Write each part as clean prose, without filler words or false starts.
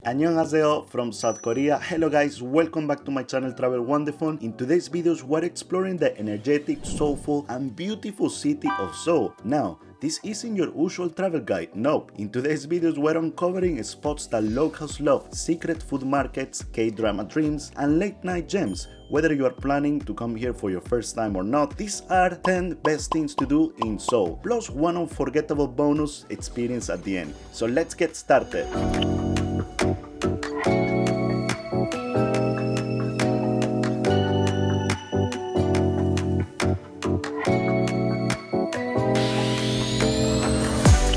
Annyeonghaseyo from South Korea. Hello guys, welcome back to my channel Travel Wonderful. In today's videos, we're exploring the energetic, soulful, and beautiful city of Seoul. Now, this isn't your usual travel guide, nope. In today's videos, we're uncovering spots that locals love, secret food markets, K-drama dreams, and late night gems. Whether you are planning to come here for your first time or not, these are 10 best things to do in Seoul, plus one unforgettable bonus experience at the end. So let's get started.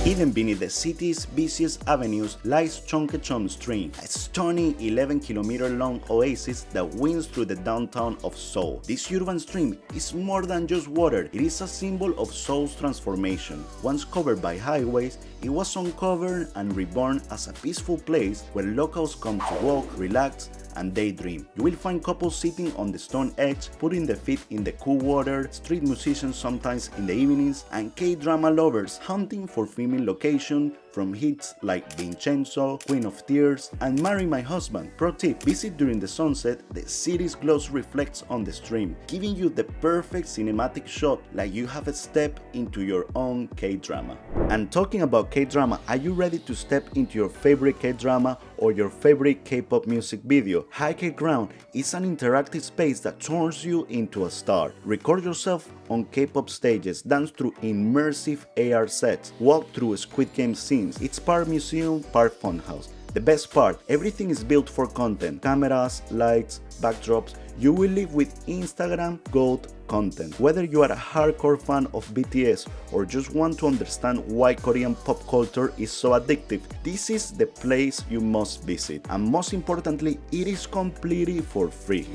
Hidden beneath the city's busiest avenues lies Cheonggyecheon Stream, a stunning 11-kilometer long oasis that winds through the downtown of Seoul. This urban stream is more than just water, it is a symbol of Seoul's transformation. Once covered by highways, it was uncovered and reborn as a peaceful place where locals come to walk, relax, and daydream. You will find couples sitting on the stone edge, putting their feet in the cool water, street musicians sometimes in the evenings, and K-drama lovers hunting for female location from hits like Vincenzo, Queen of Tears, and Marry My Husband. Pro tip, visit during the sunset, the city's glow reflects on the stream, giving you the perfect cinematic shot like you have stepped into your own K-drama. And talking about K-drama, are you ready to step into your favorite K-drama or your favorite K-pop music video? HIKR Ground is an interactive space that turns you into a star. Record yourself on K-pop stages, dance through immersive AR sets, walk through Squid Game scenes. It's part museum, part funhouse. The best part, everything is built for content. Cameras, lights, backdrops. You will live with Instagram gold content. Whether you are a hardcore fan of BTS or just want to understand why Korean pop culture is so addictive, this is the place you must visit. And most importantly, it is completely for free.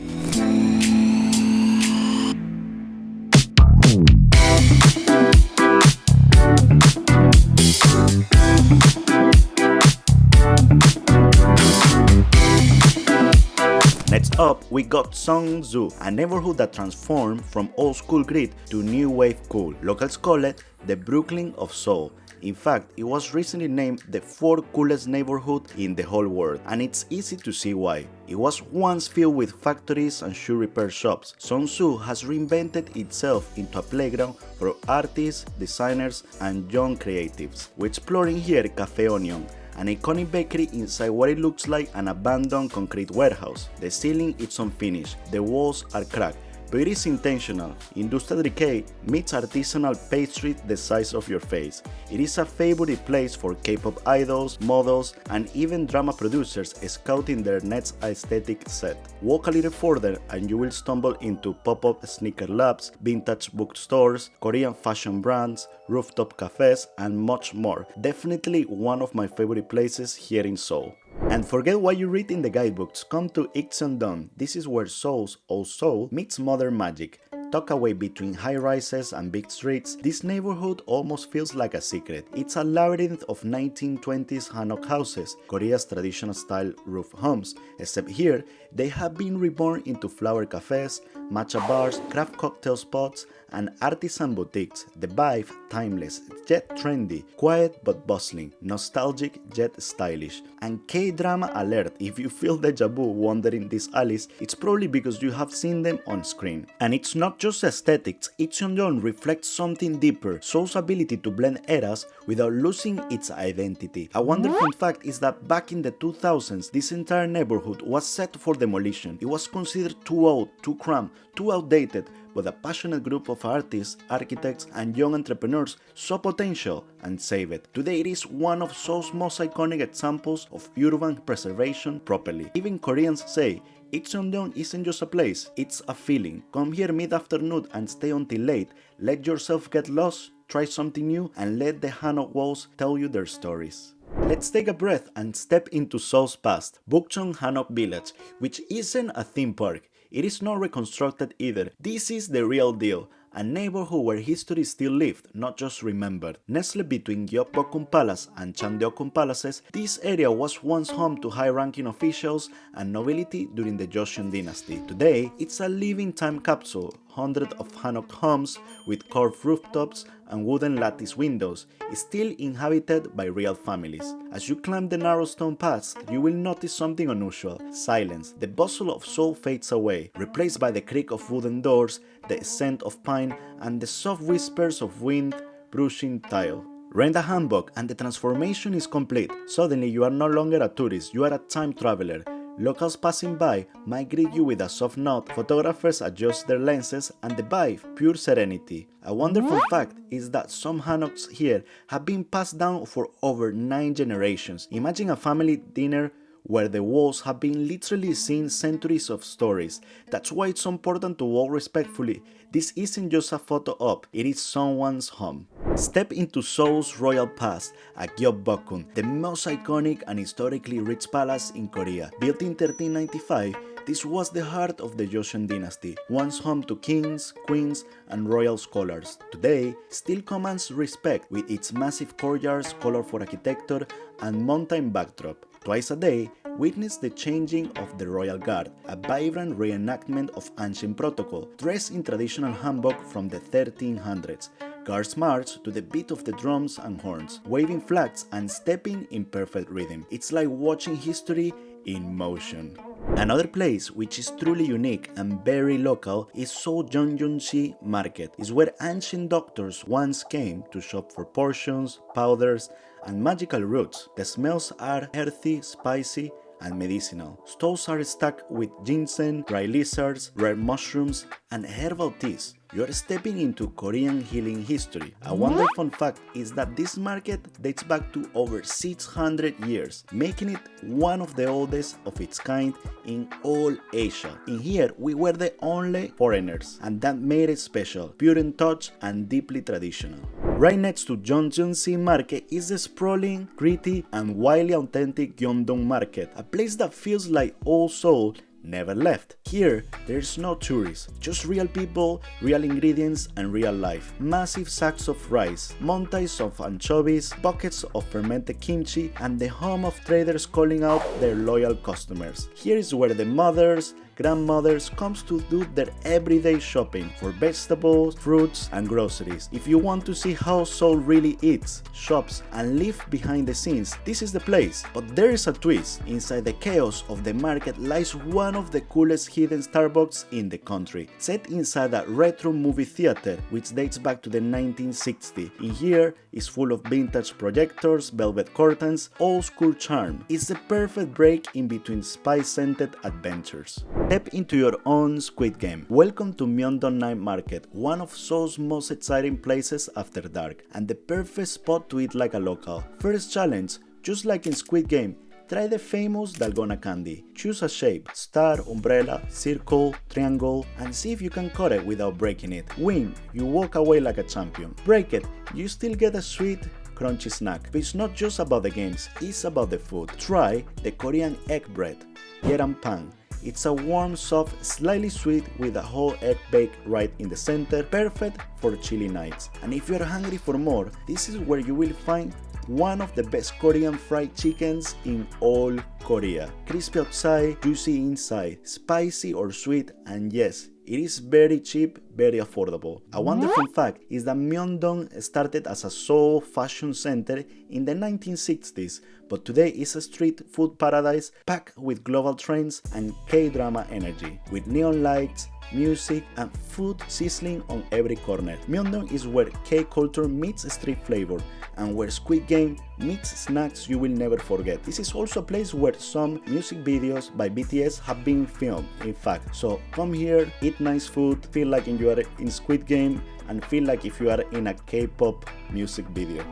Next up, we got Songsoo, a neighborhood that transformed from old school grit to new wave cool. Locals call it the Brooklyn of Seoul. In fact, it was recently named the 4th coolest neighborhood in the whole world, and it's easy to see why. It was once filled with factories and shoe repair shops. Seongsu has reinvented itself into a playground for artists, designers, and young creatives. We're exploring here Cafe Onion, an iconic bakery inside what it looks like an abandoned concrete warehouse. The ceiling is unfinished, the walls are cracked, but it is intentional. Industrial decay meets artisanal pastry the size of your face. It is a favorite place for K-pop idols, models, and even drama producers scouting their next aesthetic set. Walk a little further and you will stumble into pop-up sneaker labs, vintage bookstores, Korean fashion brands, rooftop cafes, and much more. Definitely one of my favorite places here in Seoul. And forget what you read in the guidebooks, come to Ikseon-dong. This is where Seoul's old Seoul meets modern magic. Tucked away between high-rises and big streets, this neighborhood almost feels like a secret. It's a labyrinth of 1920s Hanok houses, Korea's traditional style roof homes, except here, they have been reborn into flower cafes, matcha bars, craft cocktail spots, and artisan boutiques. The vibe, timeless, yet trendy, quiet but bustling, nostalgic yet stylish. And K-drama alert, if you feel deja vu wandering these alleys, it's probably because you have seen them on screen. And it's not just aesthetics, Ikseon-dong reflects something deeper, Seoul's ability to blend eras without losing its identity. A wonderful fact is that back in the 2000s, this entire neighborhood was set for demolition. It was considered too old, too cramped, too outdated, but a passionate group of artists, architects, and young entrepreneurs saw potential and saved it. Today it is one of Seoul's most iconic examples of urban preservation properly. Even Koreans say, Ikseon-dong isn't just a place, it's a feeling. Come here mid-afternoon and stay until late, let yourself get lost, try something new, and let the Hanok walls tell you their stories. Let's take a breath and step into Seoul's past, Bukchon Hanok Village, which isn't a theme park. It is not reconstructed either. This is the real deal, a neighborhood where history still lived, not just remembered. Nestled between Gyeongbokgung Palace and Cheonggyecheon Palaces, this area was once home to high-ranking officials and nobility during the Joseon dynasty. Today, it's a living time capsule, hundreds of Hanok homes with carved rooftops and wooden lattice windows, still inhabited by real families. As you climb the narrow stone paths, you will notice something unusual: silence. The bustle of Seoul fades away, replaced by the creak of wooden doors, the scent of pine, and the soft whispers of wind brushing tile. Rent a hanbok and the transformation is complete. Suddenly you are no longer a tourist, you are a time traveler. Locals passing by might greet you with a soft nod, photographers adjust their lenses, and the vibe, pure serenity. A wonderful fact is that some Hanoks here have been passed down for over 9 generations. Imagine a family dinner where the walls have been literally seen centuries of stories. That's why it's so important to walk respectfully. This isn't just a photo op, it is someone's home. Step into Seoul's royal past at Gyeongbokgung, the most iconic and historically rich palace in Korea. Built in 1395, this was the heart of the Joseon dynasty, once home to kings, queens, and royal scholars. Today, still commands respect with its massive courtyards, colorful architecture, and mountain backdrop. Twice a day, witness the changing of the royal guard, a vibrant reenactment of ancient protocol, dressed in traditional hanbok from the 1300s. Guards march to the beat of the drums and horns, waving flags and stepping in perfect rhythm. It's like watching history in motion. Another place which is truly unique and very local is Seoul Yangnyeongsi Market. It's where ancient doctors once came to shop for potions, powders, and magical roots. The smells are earthy, spicy, and medicinal. Stalls are stacked with ginseng, dry lizards, rare mushrooms, and herbal teas. You are stepping into Korean healing history. A wonderful fun fact is that this market dates back to over 600 years, making it one of the oldest of its kind in all Asia. In here, we were the only foreigners, and that made it special, pure in touch and deeply traditional. Right next to Yangnyeongsi Market is the sprawling, gritty, and wildly authentic Gyeongdong Market, a place that feels like old Seoul never left. Here, there's no tourists, just real people, real ingredients, and real life. Massive sacks of rice, montages of anchovies, buckets of fermented kimchi, and the home of traders calling out their loyal customers. Here is where the mothers, grandmothers comes to do their everyday shopping for vegetables, fruits, and groceries. If you want to see how Seoul really eats, shops, and lives behind the scenes, this is the place. But there is a twist. Inside the chaos of the market lies one of the coolest hidden Starbucks in the country, set inside a retro movie theater which dates back to the 1960s. In here is full of vintage projectors, velvet curtains, old school charm. It's the perfect break in between spice-scented adventures. Step into your own Squid Game. Welcome to Myeongdong Night Market, one of Seoul's most exciting places after dark, and the perfect spot to eat like a local. First challenge, just like in Squid Game, try the famous dalgona candy. Choose a shape, star, umbrella, circle, triangle, and see if you can cut it without breaking it. Win, you walk away like a champion. Break it, you still get a sweet, crunchy snack. But it's not just about the games, it's about the food. Try the Korean egg bread, Pang. It's a warm, soft, slightly sweet with a whole egg baked right in the center, perfect for chilly nights. And if you're hungry for more, this is where you will find one of the best Korean fried chickens in all Korea. Crispy outside, juicy inside, spicy or sweet, and yes, it is very cheap, very affordable. A wonderful fact is that Myeongdong started as a Seoul fashion center in the 1960s, but today is a street food paradise packed with global trends and K-drama energy, with neon lights, music, and food sizzling on every corner. Myeongdong is where K-culture meets street flavor, and where Squid Game meets snacks you will never forget. This is also a place where some music videos by BTS have been filmed, in fact. So come here, eat nice food, feel like you are in Squid Game, and feel like if you are in a K-pop music video.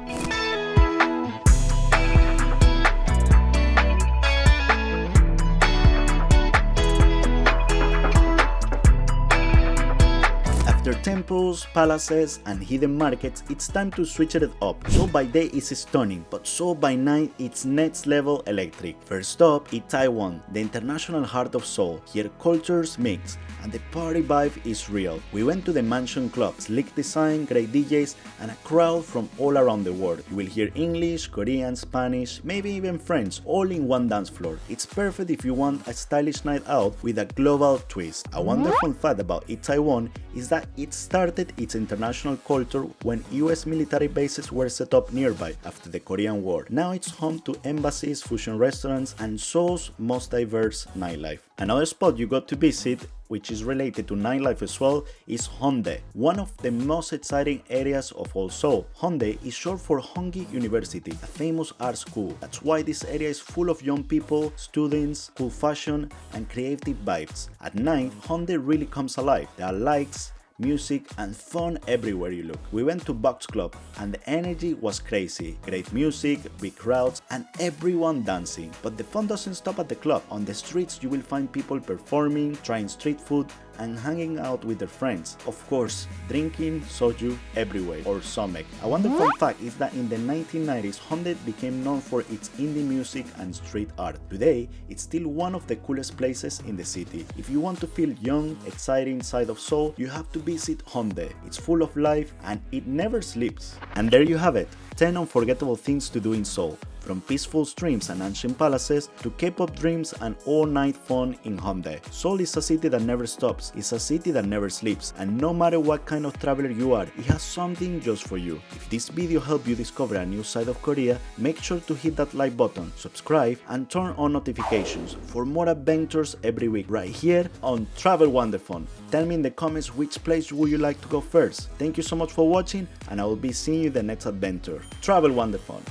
After temples, palaces, and hidden markets, it's time to switch it up. Seoul by day is stunning, but Seoul by night it's next level electric. First up, Itaewon, the international heart of Seoul. Here cultures mix, and the party vibe is real. We went to the Mansion Club, sleek design, great DJs, and a crowd from all around the world. You will hear English, Korean, Spanish, maybe even French, all in one dance floor. It's perfect if you want a stylish night out with a global twist. A wonderful fact about Itaewon is that it started its international culture when US military bases were set up nearby after the Korean War. Now it's home to embassies, fusion restaurants, and Seoul's most diverse nightlife. Another spot you got to visit, which is related to nightlife as well, is Hongdae, one of the most exciting areas of all Seoul. Hongdae is short for Hongdae University, a famous art school. That's why this area is full of young people, students, cool fashion, and creative vibes. At night, Hongdae really comes alive. There are lights, music, and fun everywhere you look. We went to Box Club and the energy was crazy. Great music, big crowds, and everyone dancing. But the fun doesn't stop at the club. On the streets you will find people performing, trying street food, and hanging out with their friends. Of course, drinking Soju everywhere, or somek. A wonderful fact is that in the 1990s, Hongdae became known for its indie music and street art. Today, it's still one of the coolest places in the city. If you want to feel young, exciting side of Seoul, you have to visit Hongdae. It's full of life and it never sleeps. And there you have it, 10 unforgettable things to do in Seoul. From peaceful streams and ancient palaces to K-pop dreams and all-night fun in Hongdae. Seoul is a city that never stops, it's a city that never sleeps, and no matter what kind of traveler you are, it has something just for you. If this video helped you discover a new side of Korea, make sure to hit that like button, subscribe, and turn on notifications for more adventures every week right here on Travel Wonderful. Tell me in the comments which place would you like to go first. Thank you so much for watching, and I will be seeing you in the next adventure. Travel Wonderful.